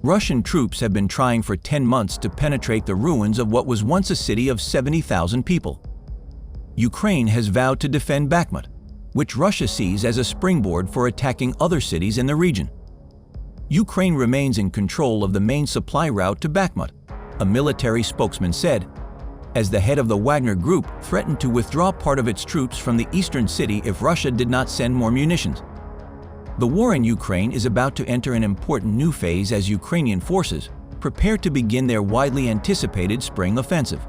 Russian troops have been trying for 10 months to penetrate the ruins of what was once a city of 70,000 people. Ukraine has vowed to defend Bakhmut, which Russia sees as a springboard for attacking other cities in the region. Ukraine remains in control of the main supply route to Bakhmut, a military spokesman said, as the head of the Wagner Group threatened to withdraw part of its troops from the eastern city if Russia did not send more munitions. The war in Ukraine is about to enter an important new phase as Ukrainian forces prepare to begin their widely anticipated spring offensive.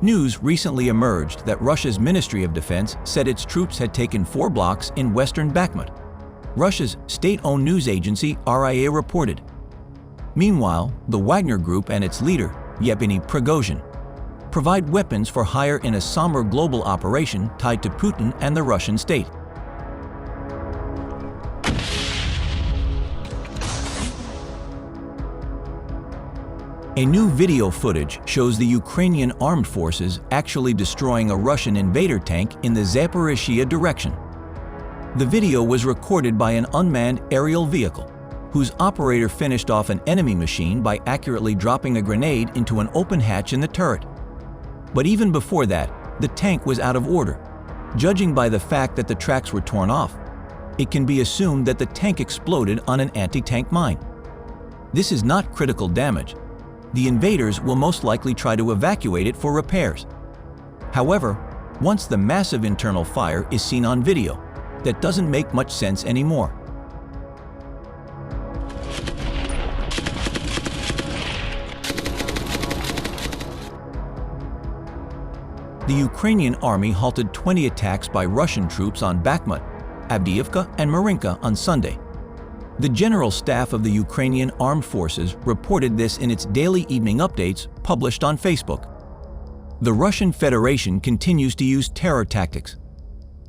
News recently emerged that Russia's Ministry of Defense said its troops had taken 4 blocks in western Bakhmut. Russia's state-owned news agency RIA reported. Meanwhile, the Wagner Group and its leader, Yevgeny Prigozhin, provide weapons for hire in a somber global operation tied to Putin and the Russian state. A new video footage shows the Ukrainian Armed Forces actually destroying a Russian invader tank in the Zaporizhzhia direction. The video was recorded by an unmanned aerial vehicle, whose operator finished off an enemy machine by accurately dropping a grenade into an open hatch in the turret. But even before that, the tank was out of order. Judging by the fact that the tracks were torn off, it can be assumed that the tank exploded on an anti-tank mine. This is not critical damage. The invaders will most likely try to evacuate it for repairs. However, once the massive internal fire is seen on video, that doesn't make much sense anymore. The Ukrainian army halted 20 attacks by Russian troops on Bakhmut, Avdiivka and Marinka on Sunday. The General Staff of the Ukrainian Armed Forces reported this in its daily evening updates published on Facebook. The Russian Federation continues to use terror tactics.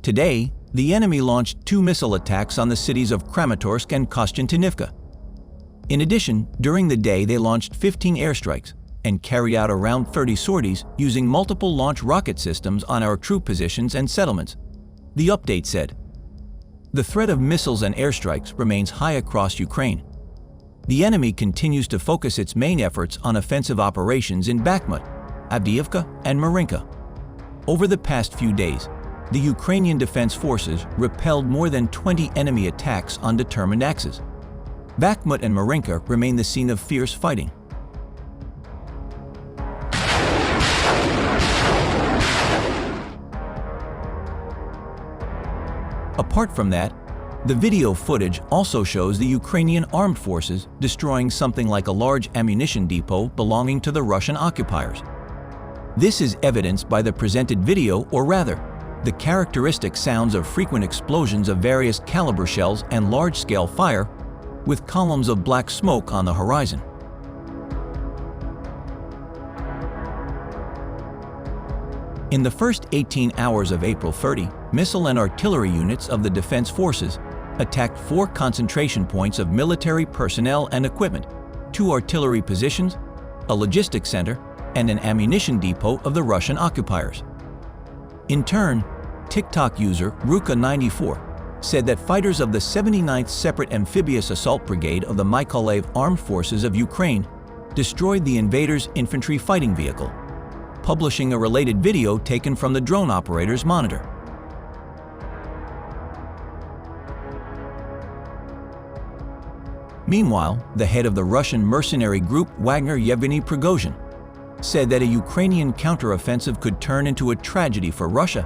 Today, the enemy launched 2 missile attacks on the cities of Kramatorsk and Kostiantynivka. In addition, during the day they launched 15 airstrikes and carried out around 30 sorties using multiple launch rocket systems on our troop positions and settlements, the update said. The threat of missiles and airstrikes remains high across Ukraine. The enemy continues to focus its main efforts on offensive operations in Bakhmut, Avdiivka, and Marinka. Over the past few days, the Ukrainian Defense Forces repelled more than 20 enemy attacks on determined axes. Bakhmut and Marinka remain the scene of fierce fighting. Apart from that, the video footage also shows the Ukrainian Armed Forces destroying something like a large ammunition depot belonging to the Russian occupiers. This is evidenced by the presented video, or rather, the characteristic sounds of frequent explosions of various caliber shells and large-scale fire, with columns of black smoke on the horizon. In the first 18 hours of April 30, missile and artillery units of the Defense Forces attacked 4 concentration points of military personnel and equipment, 2 artillery positions, a logistics center, and an ammunition depot of the Russian occupiers. In turn, TikTok user Ruka94 said that fighters of the 79th Separate Amphibious Assault Brigade of the Mykolaiv Armed Forces of Ukraine destroyed the invaders' infantry fighting vehicle, publishing a related video taken from the drone operator's monitor. Meanwhile, the head of the Russian mercenary group Wagner Yevgeny Prigozhin said that a Ukrainian counteroffensive could turn into a tragedy for Russia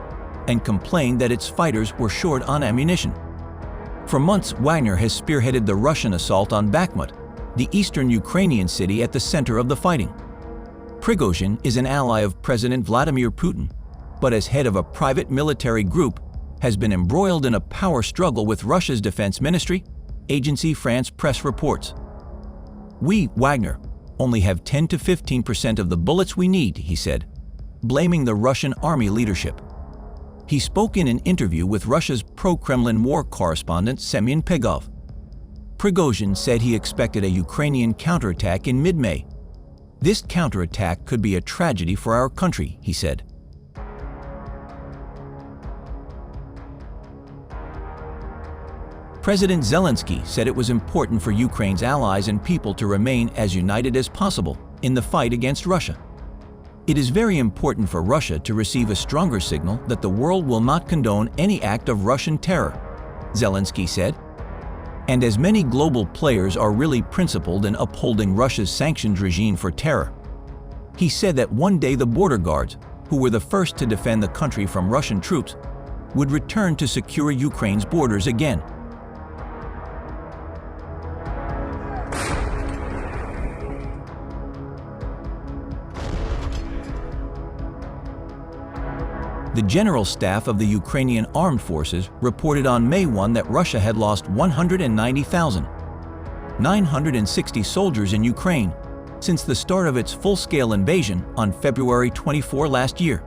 and complained that its fighters were short on ammunition. For months, Wagner has spearheaded the Russian assault on Bakhmut, the eastern Ukrainian city at the center of the fighting. Prigozhin is an ally of President Vladimir Putin, but as head of a private military group, has been embroiled in a power struggle with Russia's defense ministry, Agence France Presse reports. "We, Wagner, only have 10 to 15% of the bullets we need," he said, blaming the Russian army leadership. He spoke in an interview with Russia's pro-Kremlin war correspondent Semyon Pegov. Prigozhin said he expected a Ukrainian counterattack in mid-May. "This counterattack could be a tragedy for our country," he said. President Zelensky said it was important for Ukraine's allies and people to remain as united as possible in the fight against Russia. It is very important for Russia to receive a stronger signal that the world will not condone any act of Russian terror, Zelensky said. And as many global players are really principled in upholding Russia's sanctions regime for terror. He said that one day the border guards, who were the first to defend the country from Russian troops, would return to secure Ukraine's borders again. The General Staff of the Ukrainian Armed Forces reported on May 1 that Russia had lost 190,960 soldiers in Ukraine since the start of its full-scale invasion on February 24 last year.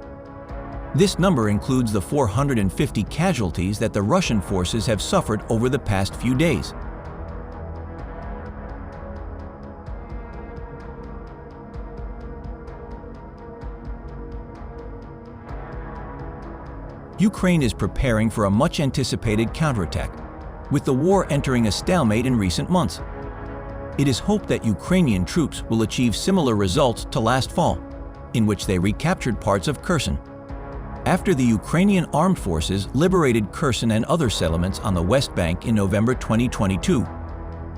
This number includes the 450 casualties that the Russian forces have suffered over the past few days. Ukraine is preparing for a much-anticipated counterattack, with the war entering a stalemate in recent months. It is hoped that Ukrainian troops will achieve similar results to last fall, in which they recaptured parts of Kherson. After the Ukrainian Armed Forces liberated Kherson and other settlements on the West Bank in November 2022,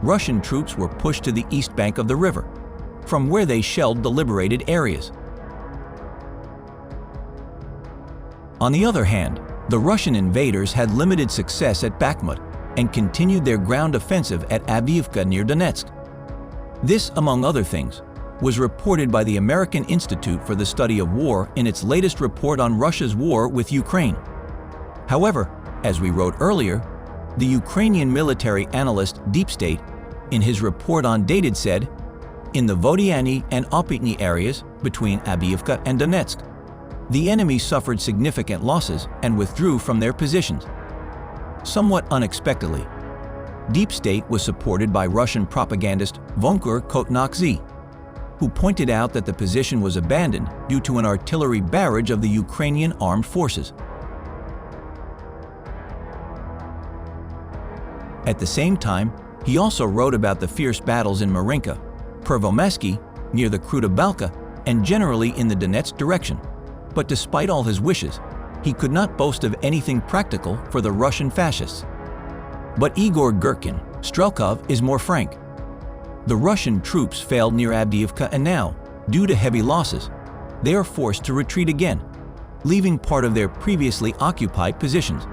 Russian troops were pushed to the east bank of the river, from where they shelled the liberated areas. On the other hand, the Russian invaders had limited success at Bakhmut and continued their ground offensive at Avdiivka near Donetsk. This, among other things, was reported by the American Institute for the Study of War in its latest report on Russia's war with Ukraine. However, as we wrote earlier, the Ukrainian military analyst Deep State, in his report on Dated, said, in the Vodiany and Opytny areas between Avdiivka and Donetsk, the enemy suffered significant losses and withdrew from their positions. Somewhat unexpectedly, Deep State was supported by Russian propagandist Wagner Kotnakzy, who pointed out that the position was abandoned due to an artillery barrage of the Ukrainian Armed Forces. At the same time, he also wrote about the fierce battles in Marinka, Pervomesky, near the Kruta Balka, and generally in the Donetsk direction. But despite all his wishes, he could not boast of anything practical for the Russian fascists. But Igor Girkin, Strelkov, is more frank. The Russian troops failed near Avdiivka, and now, due to heavy losses, they are forced to retreat again, leaving part of their previously occupied positions.